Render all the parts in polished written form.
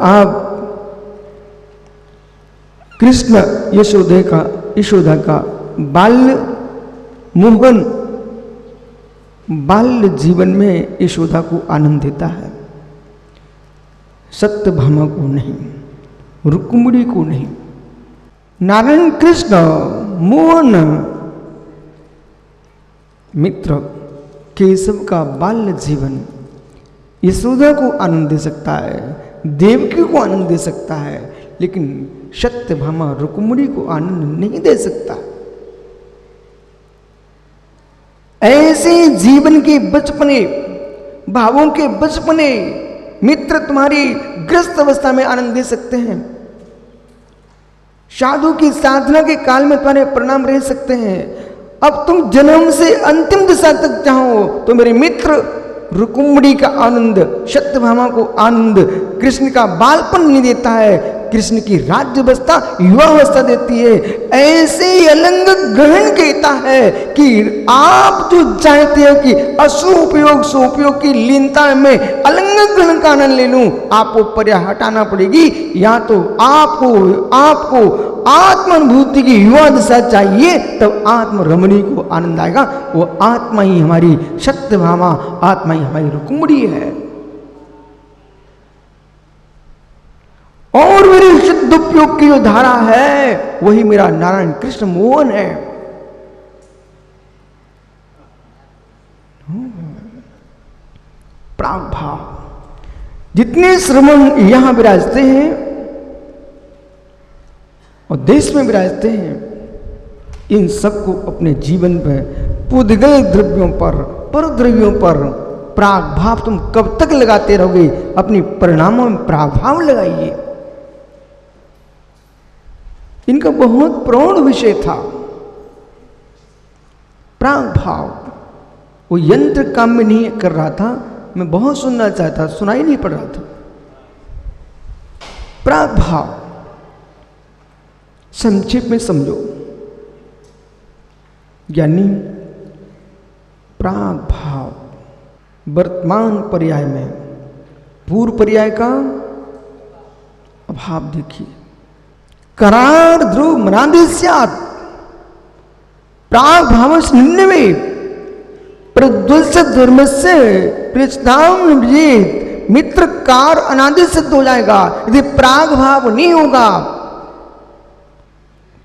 आप कृष्ण यशोदा का बाल्य मोहन बाल्य जीवन में यशोदा को आनंद देता है, सत्यभामा को नहीं, रुक्मिणी को नहीं। नारायण कृष्ण मोहन मित्र केशव का बाल्य जीवन यशोदा को आनंद दे सकता है, देवकी को आनंद दे सकता है, लेकिन सत्यभामा रुक्मिणी को आनंद नहीं दे सकता। ऐसे जीवन के बचपने, भावों के बचपने मित्र तुम्हारी ग्रस्त अवस्था में आनंद दे सकते हैं। साधु की साधना के काल में तुम्हारे परिणाम रह सकते हैं। अब तुम जन्म से अंतिम दिशा तक चाहो तो मेरे मित्र रुक्मिणी का आनंद, सत्यभामा को आनंद कृष्ण का बालपन नहीं देता है, कृष्ण की राज्यावस्था युवावस्था देती है। ऐसे ही अलंग ग्रहण कहता है कि आप जो चाहते हैं कि असुपयोग सुपयोग की लीनता में अलंग ग्रहण का आनंद ले लूं, आपको पर्याय हटाना पड़ेगी। या तो आपको आत्मानुभूति की युवा दशा चाहिए, तब आत्म रमणी को आनंद आएगा। वो आत्मा ही हमारी सत्यभामा, आत्मा ही हमारी रुक्मिणी है। और मेरी शुद्ध उपयोग की जो धारा है वही मेरा नारायण कृष्ण मोहन है। प्राग भाव, जितने श्रमण यहां विराजते हैं और देश में विराजते हैं, इन सबको अपने जीवन में पुद्गल द्रव्यों पर द्रव्यों पर प्राग भाव तुम कब तक लगाते रहोगे? अपनी परिणामों में प्राग भाव लगाइए। इनका बहुत प्रौढ़ विषय था प्राग भाव। वो यंत्र काम में नहीं कर रहा था, मैं बहुत सुनना चाहता, सुनाई नहीं पड़ रहा था। प्राग भाव संक्षेप में समझो, यानी प्राग भाव वर्तमान पर्याय में पूर्व पर्याय का अभाव देखिए। करार ध्रुव मनादि स्यात् प्राग भाव निन्नवे प्रध्वंस धर्म से प्रचताम विजेत। मित्र कार अनादि सिद्ध हो जाएगा यदि प्राग भाव नहीं होगा,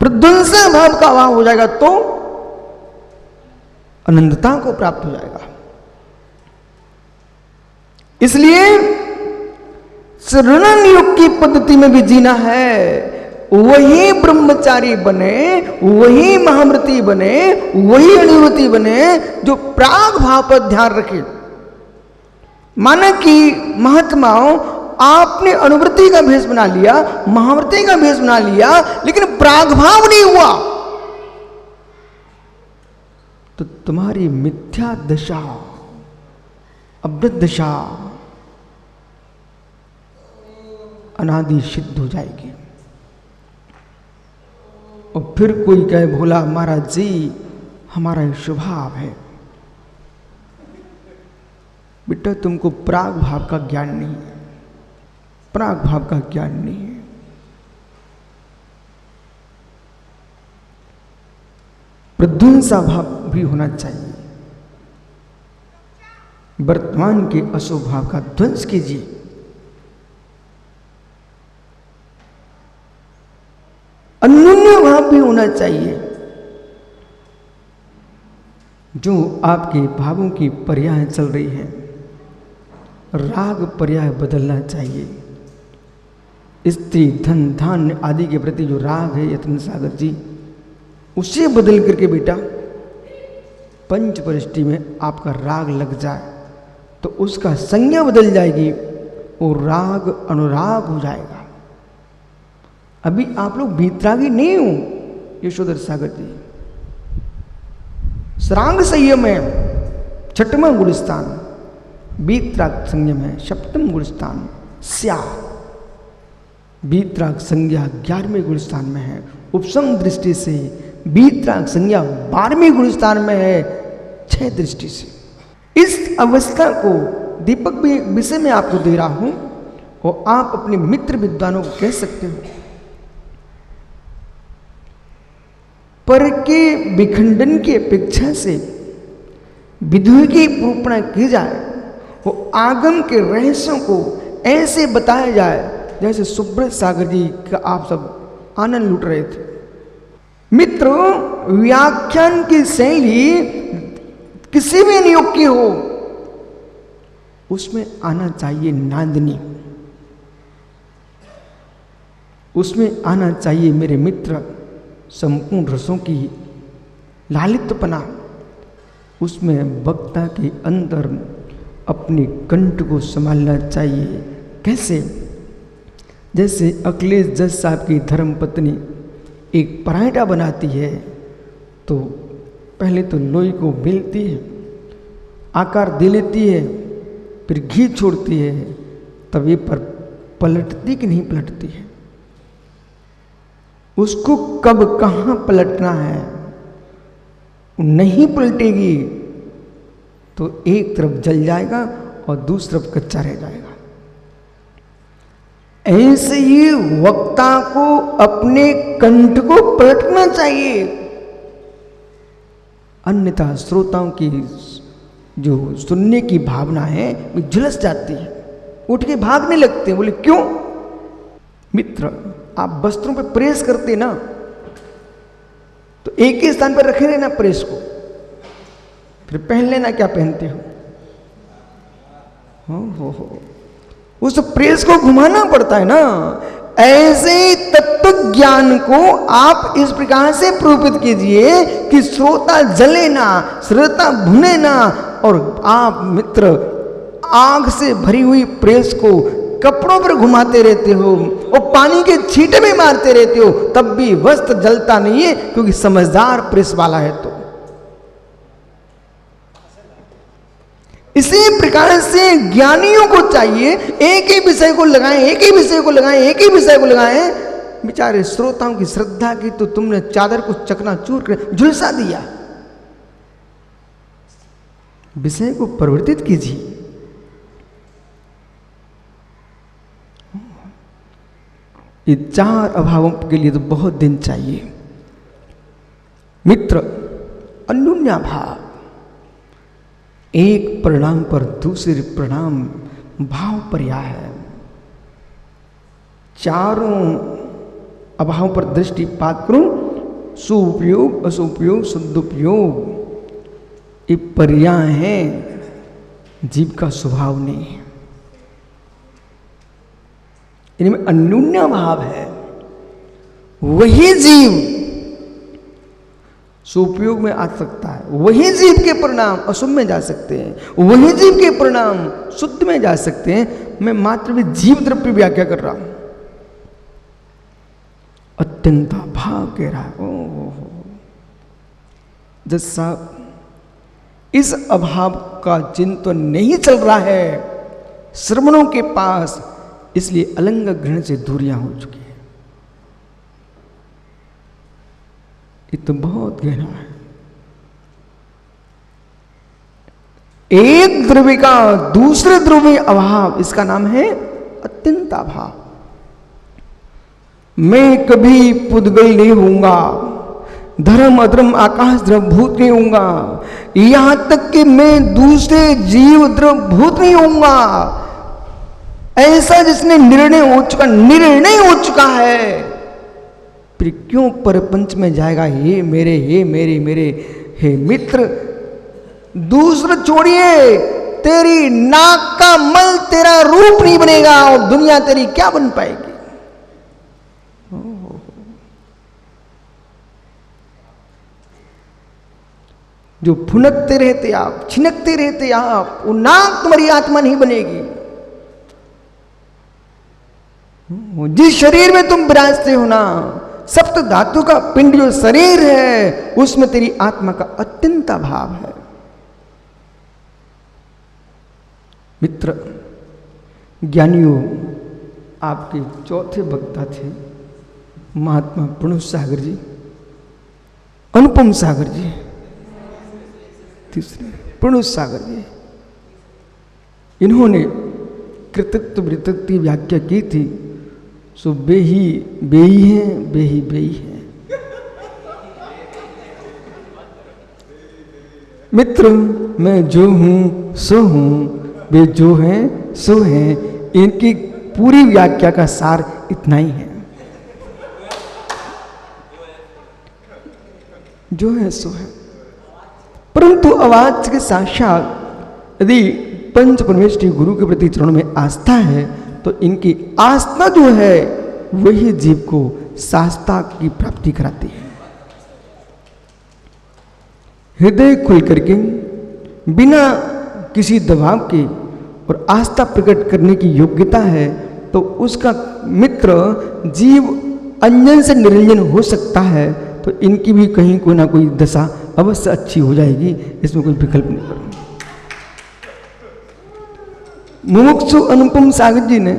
प्रध्वंस भाव का अभाव हो जाएगा तो अनंतता को प्राप्त हो जाएगा। इसलिए शरण योग की पद्धति में भी जीना है। वही ब्रह्मचारी बने, वही महामृति बने, वही अणुवती बने जो प्राग भाव पर ध्यान रखे। माना कि महात्माओं आपने अनुवृत्ति का भेष बना लिया, महावृत्ति का भेष बना लिया, लेकिन प्राग भाव नहीं हुआ तो तुम्हारी मिथ्या दशा, अवृत दशा अनादि सिद्ध हो जाएगी। और फिर कोई कहे भोला महाराज जी हमारा ये स्वभाव है। बेटा तुमको प्राग भाव का ज्ञान नहीं है, प्राग भाव का ज्ञान नहीं है। प्रध्वंसा भाव भी होना चाहिए। वर्तमान के अशुभ भाव का ध्वंस कीजिए। अन्योन्य भाव भी होना चाहिए। जो आपके भावों की पर्याय चल रही है, राग पर्याय बदलना चाहिए। स्त्री धन धान्य आदि के प्रति जो राग है यत्न सागर जी, उसे बदल करके बेटा पंच परिष्टि में आपका राग लग जाए तो उसका संज्ञा बदल जाएगी, वो राग अनुराग हो जाएगा। अभी आप लोग वीतरागी नहीं हो यशोधर सागर जी। सरांग संयम है छठवां गुणस्थान, वीतराग संयम है सप्तम गुणस्थान, स्या वीतराग संज्ञा 11वें गुणस्थान में है। उपसम दृष्टि से वीतराग संज्ञा 12वें गुणस्थान में है 6 दृष्टि से। इस अवस्था को दीपक भी विषय में आपको दे रहा हूं, और आप अपने मित्र विद्वानों को कह सकते हो। पर के विखंडन की अपेक्षा से विधि की निरूपणा की जाए, वो आगम के रहस्यों को ऐसे बताया जाए जैसे सुब्रत सागर जी का आप सब आनंद लूट रहे थे। मित्रों, व्याख्यान की शैली किसी भी नियोग की हो, उसमें आना चाहिए नांदनी, उसमें आना चाहिए मेरे मित्र संपूर्ण रसों की लालित्यपना, उसमें वक्ता के अंदर अपने कंठ को संभालना चाहिए। कैसे? जैसे अखिलेश जज साहब की धर्म पत्नी एक पराठा बनाती है तो पहले तो लोई को बेलती है, आकार दे लेती है, फिर घी छोड़ती है, तवे पर पलटती कि नहीं पलटती है, उसको कब कहाँ पलटना है, नहीं पलटेगी तो एक तरफ जल जाएगा और दूसरी तरफ कच्चा रह जाएगा। ऐसे ही वक्ता को अपने कंठ को पलटना चाहिए, अन्यथा श्रोताओं की जो सुनने की भावना है वो झुलस जाती है, उठ के भागने लगते हैं। बोले क्यों? मित्र, आप वस्त्रों पे प्रेस करते ना, तो एक ही स्थान पर रखे रहना प्रेस को, फिर पहन लेना क्या पहनते हो। उस प्रेस को घुमाना पड़ता है ना। ऐसे तत्व ज्ञान को आप इस प्रकार से प्रोपित कीजिए कि श्रोता जले ना, श्रोता भुने ना, और आप मित्र आग से भरी हुई प्रेस को कपड़ों पर घुमाते रहते हो और पानी के छींटे भी मारते रहते हो, तब भी वस्त्र जलता नहीं है, क्योंकि समझदार प्रेस वाला है। तो इसी प्रकार से ज्ञानियों को चाहिए एक ही विषय को लगाएं, एक ही विषय को लगाएं, एक ही विषय को लगाएं। बेचारे श्रोताओं की श्रद्धा की तो तुमने चादर को चकनाचूर कर झुलसा दिया। विषय को परिवर्तित कीजिए। ये चार अभावों के लिए तो बहुत दिन चाहिए। मित्र, अन्योन्या भाव, एक परिणाम पर दूसरे परिणाम भाव पर्याय है। चारों अभाव पर दृष्टिपात करूं, सुपयोग, असुपयोग, सदुपयोग, ये पर्याय है, जीव का स्वभाव नहीं है। इनमें अन्योन्या भाव है। वही जीव सुपयोग में आ सकता है, वही जीव के परिणाम अशुभ में जा सकते हैं, वही जीव के परिणाम शुद्ध में जा सकते हैं। मैं मात्र भी जीव द्रव्य व्याख्या कर रहा हूं। अत्यंत भाव कह रहा है। ओह, जज साहब, इस अभाव का चिंतन नहीं चल रहा है श्रमणों के पास, इसलिए अलंग ग्रहण से दूरियां हो चुकी है। ये तो बहुत गहरा है। एक द्रव्य का दूसरे द्रव्य अभाव, इसका नाम है अत्यंत अभाव। मैं कभी पुद्गल नहीं होऊंगा, धर्म अधर्म आकाश द्रवभूत नहीं होऊंगा, यहां तक कि मैं दूसरे जीव द्रवभूत नहीं होऊंगा। ऐसा जिसने निर्णय हो चुका है, फिर क्यों परपंच में जाएगा? हे मेरे, हे मेरे, मेरे, हे मित्र, दूसरा छोड़िए, तेरी नाक का मल तेरा रूप नहीं बनेगा और दुनिया तेरी क्या बन पाएगी? जो फुनकते रहते आप, छिनकते रहते आप, वो नाक तुम्हारी आत्मा नहीं बनेगी। जिस शरीर में तुम विराजते हो ना, सप्त धातु का पिंड जो शरीर है, उसमें तेरी आत्मा का अत्यंत अभाव है। मित्र, ज्ञानियों, आपके चौथे वक्ता थे महात्मा प्रणव सागर जी, अनुपम सागर जी, तीसरे प्रणव सागर जी। इन्होंने कृतित्व वृत्तित्व की व्याख्या की थी, सो बेही बेही है, बेही बेही है। मित्र, मैं जो हूं सो हूं, वे जो हैं सो हैं, इनकी पूरी व्याख्या का सार इतना ही है। जो है सो है। परंतु आवाज के साक्षात यदि पंच परमेष्ठी गुरु के प्रति चरणों में आस्था है, तो इनकी आस्था जो है वही जीव को शास्ता की प्राप्ति कराती है। हृदय खुल करके बिना किसी दबाव के और आस्था प्रकट करने की योग्यता है, तो उसका मित्र जीव अंजन से निरंजन हो सकता है, तो इनकी भी कहीं कोई ना कोई दशा अवश्य अच्छी हो जाएगी, इसमें कोई विकल्प नहीं करूंगा। मुमुक्षु अनुपम सागर जी ने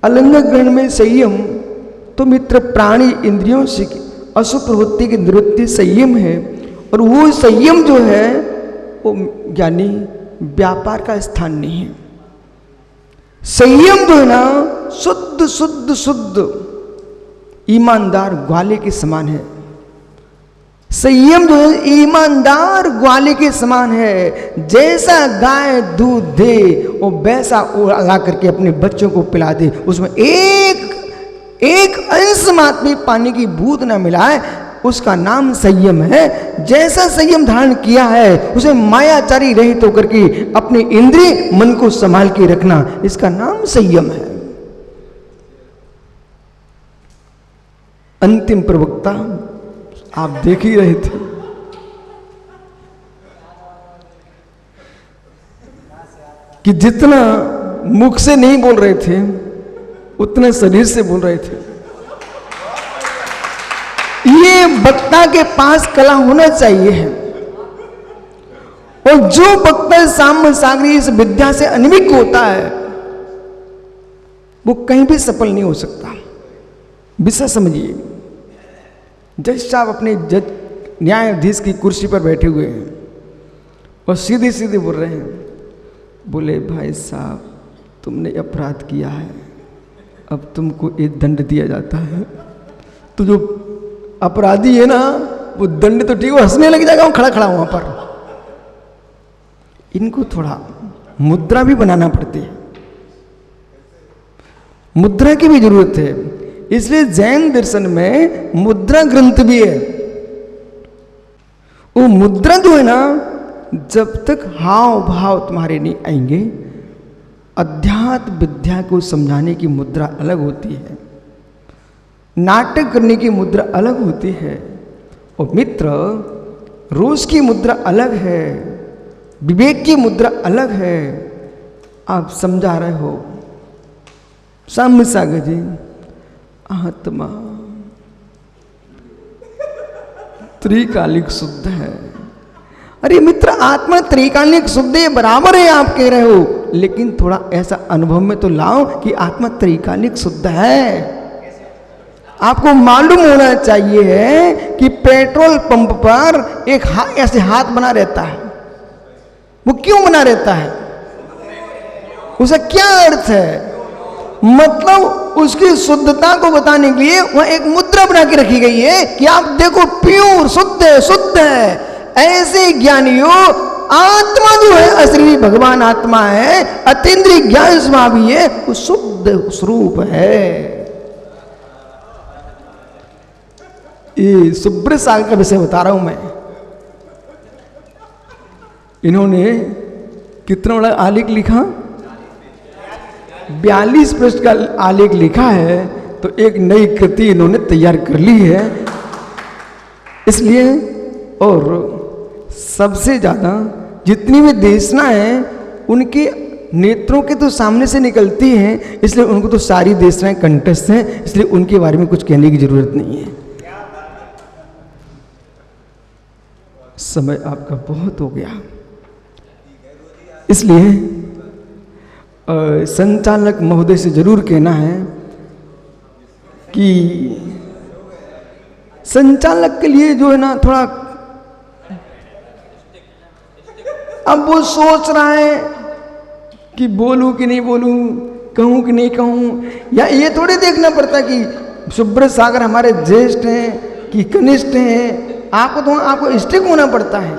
अलंग ग्रहण में संयम, तो मित्र प्राणी इंद्रियों से अशुभ प्रवृत्ति की निवृत्ति संयम है, और वो संयम जो है वो ज्ञानी व्यापार का स्थान नहीं है। संयम जो है ना शुद्ध शुद्ध शुद्ध ईमानदार ग्वाले के समान है। संयम जो है ईमानदार ग्वाले के समान है। जैसा गाय दूध दे वो वैसा उड़ा करके अपने बच्चों को पिला दे, उसमें एक अंश मात्र भी पानी की बूंद ना मिलाए, उसका नाम संयम है। जैसा संयम धारण किया है उसे मायाचारी रहित होकर के अपने इंद्रिय मन को संभाल के रखना, इसका नाम संयम है। अंतिम प्रवक्ता आप देख ही रहे थे, कि जितना मुख से नहीं बोल रहे थे उतना शरीर से बोल रहे थे। ये वक्ता के पास कला होना चाहिए है, और जो वक्ता साम्य सागरी इस विद्या से अनिमिक होता है वो कहीं भी सफल नहीं हो सकता। विषय समझिए, जज साहब अपने जज न्यायाधीश की कुर्सी पर बैठे हुए हैं और सीधे सीधे बोल रहे हैं, बोले भाई साहब तुमने अपराध किया है, अब तुमको एक दंड दिया जाता है। तो जो अपराधी है ना वो दंड तो ठीक, वो हंसने लग जाएगा, वो खड़ा खड़ा वहां पर। इनको थोड़ा मुद्रा भी बनाना पड़ती है, मुद्रा की भी जरूरत है। इसलिए जैन दर्शन में मुद्रा ग्रंथ भी है। वो मुद्रा जो है ना, जब तक हाव भाव तुम्हारे नहीं आएंगे, अध्यात्म विद्या को समझाने की मुद्रा अलग होती है, नाटक करने की मुद्रा अलग होती है, और मित्र रोष की मुद्रा अलग है, विवेक की मुद्रा अलग है। आप समझा रहे हो साम्य सागर जी, आत्मा त्रिकालिक शुद्ध है। अरे मित्र आत्मा त्रिकालिक शुद्ध है, बराबर है आप कह रहे हो, लेकिन थोड़ा ऐसा अनुभव में तो लाओ कि आत्मा त्रिकालिक शुद्ध है। आपको मालूम होना चाहिए है कि पेट्रोल पंप पर एक ऐसे हाथ बना रहता है, वो क्यों बना रहता है? उसका क्या अर्थ है? मतलब उसकी शुद्धता को बताने के लिए वह एक मुद्रा बना के रखी गई है कि आप देखो प्योर शुद्ध है, शुद्ध है। ऐसे ज्ञानियों आत्मा जो है असली भगवान आत्मा है, अतीन्द्रिय ज्ञान स्वभावी है, वो शुद्ध स्वरूप है। ये सुब्रत सागर का विषय बता रहा हूं मैं। इन्होंने कितना बड़ा आलेख लिखा, 42 पृष्ठ का आलेख लिखा है, तो एक नई कृति इन्होंने तैयार कर ली है। इसलिए और सबसे ज़्यादा जितनी भी देशना है उनके नेत्रों के तो सामने से निकलती हैं, इसलिए उनको तो सारी देशनाएं कंठस्थ हैं, इसलिए उनके बारे में कुछ कहने की जरूरत नहीं है। समय आपका बहुत हो गया, इसलिए संचालक महोदय से जरूर कहना है कि संचालक के लिए जो है ना थोड़ा, अब वो सोच रहा है कि बोलूं कि नहीं बोलूं, कहूं कि नहीं कहूं, या ये थोड़ी देखना पड़ता कि सुब्रत सागर हमारे ज्येष्ठ हैं कि कनिष्ठ हैं। आपको स्टिक होना पड़ता है।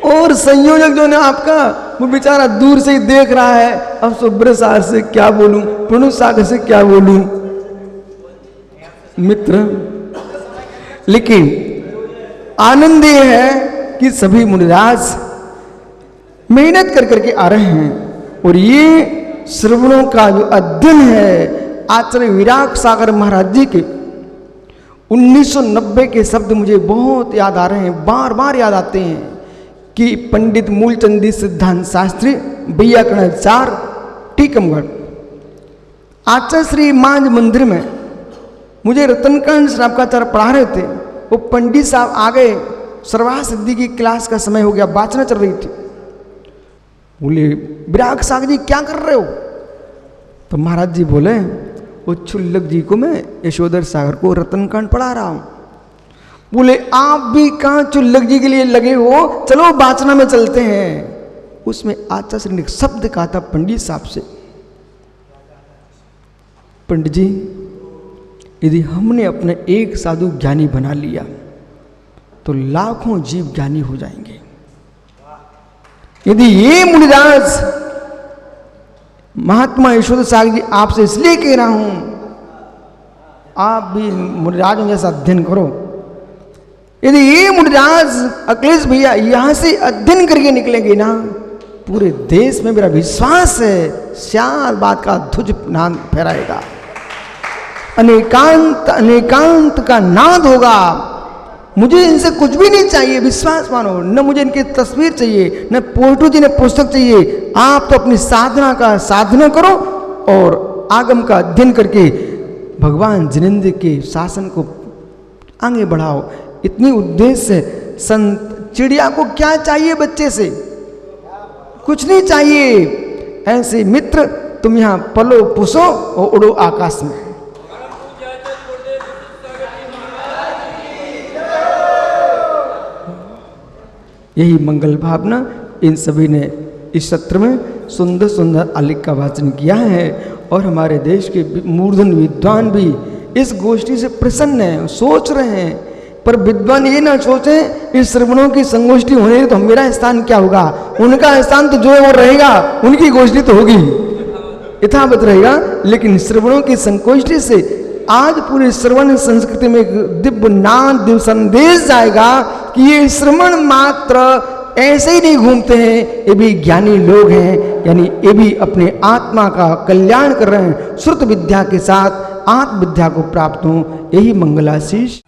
और संयोजक जो ने आपका, वो बेचारा दूर से ही देख रहा है, अब सुब्रत सागर से क्या बोलूं, प्रणुत सागर से क्या बोलूं। मित्र, लेकिन आनंद ये है कि सभी मुनिराज मेहनत कर करके आ रहे हैं, और ये श्रवणों का जो अध्ययन है, आचार्य विराग सागर महाराज जी के 1990 के शब्द मुझे बहुत याद आ रहे हैं, बार बार याद आते हैं कि पंडित मूलचंदी सिद्धांत शास्त्री व्याकरणाचार्य टीकमगढ़ आचार्य श्री मांझ मंदिर में मुझे रतनकांड श्रावकाचार्य पढ़ा रहे थे। वो पंडित साहब आ गए, सर्वाह सिद्धि की क्लास का समय हो गया, वाचना चल रही थी। बोले, विराग सागर जी क्या कर रहे हो? तो महाराज जी बोले, वो छुल्लक जी को मैं यशोधर सागर को रतनकांड पढ़ा रहा हूं। बोले, आप भी कहां छुल्लक जी के लिए लगे हो, चलो वाचना में चलते हैं। उसमें आचार्य ने एक शब्द कहा था पंडित साहब से, पंडित जी, यदि हमने अपने एक साधु ज्ञानी बना लिया तो लाखों जीव ज्ञानी हो जाएंगे। यदि ये मुनिराज, महात्मा यशोधर सागर जी आपसे इसलिए कह रहा हूं, आप भी मुनिराजों जैसा अध्ययन करो। यदि ये मुनिराज अखिलेश भैया यहां से अध्ययन करके निकलेंगे ना, पूरे देश में मेरा विश्वास है श्याल बात का ध्वज नाद फहराएगा, अनेकांत अनेकांत का नाद होगा। मुझे इनसे कुछ भी नहीं चाहिए, विश्वास मानो, न मुझे इनकी तस्वीर चाहिए, न पोटू जी ने पुस्तक चाहिए। आप तो अपनी साधना का साधना करो और आगम का अध्ययन करके भगवान जिनेंद्र के शासन को आगे बढ़ाओ। इतनी उद्देश्य है। संत चिड़िया को क्या चाहिए बच्चे से? कुछ नहीं चाहिए। ऐसे मित्र तुम यहां पलो पुसो और उड़ो आकाश में। यही मंगल भावना इन सभी ने इस सत्र में सुंदर सुंदर आलेख का वाचन किया है, और हमारे देश के मूर्धन विद्वान भी इस गोष्ठी से प्रसन्न हैं, सोच रहे हैं। पर विद्वान ये ना सोचें इस श्रवणों की संगोष्ठी होने तो मेरा स्थान क्या होगा, उनका स्थान तो जो है वो रहेगा, उनकी गोष्ठी तो होगी, यथावत रहेगा। लेकिन श्रवणों की संगोष्ठी से आज पूरे श्रवण संस्कृति में एक दिव्य नाद, दिव्य संदेश जाएगा कि ये श्रवण मात्र ऐसे ही नहीं घूमते हैं, ये भी ज्ञानी लोग हैं, यानी ये भी अपने आत्मा का कल्याण कर रहे हैं। श्रुत विद्या के साथ आत्म विद्या को प्राप्त हो, यही मंगलाशीष।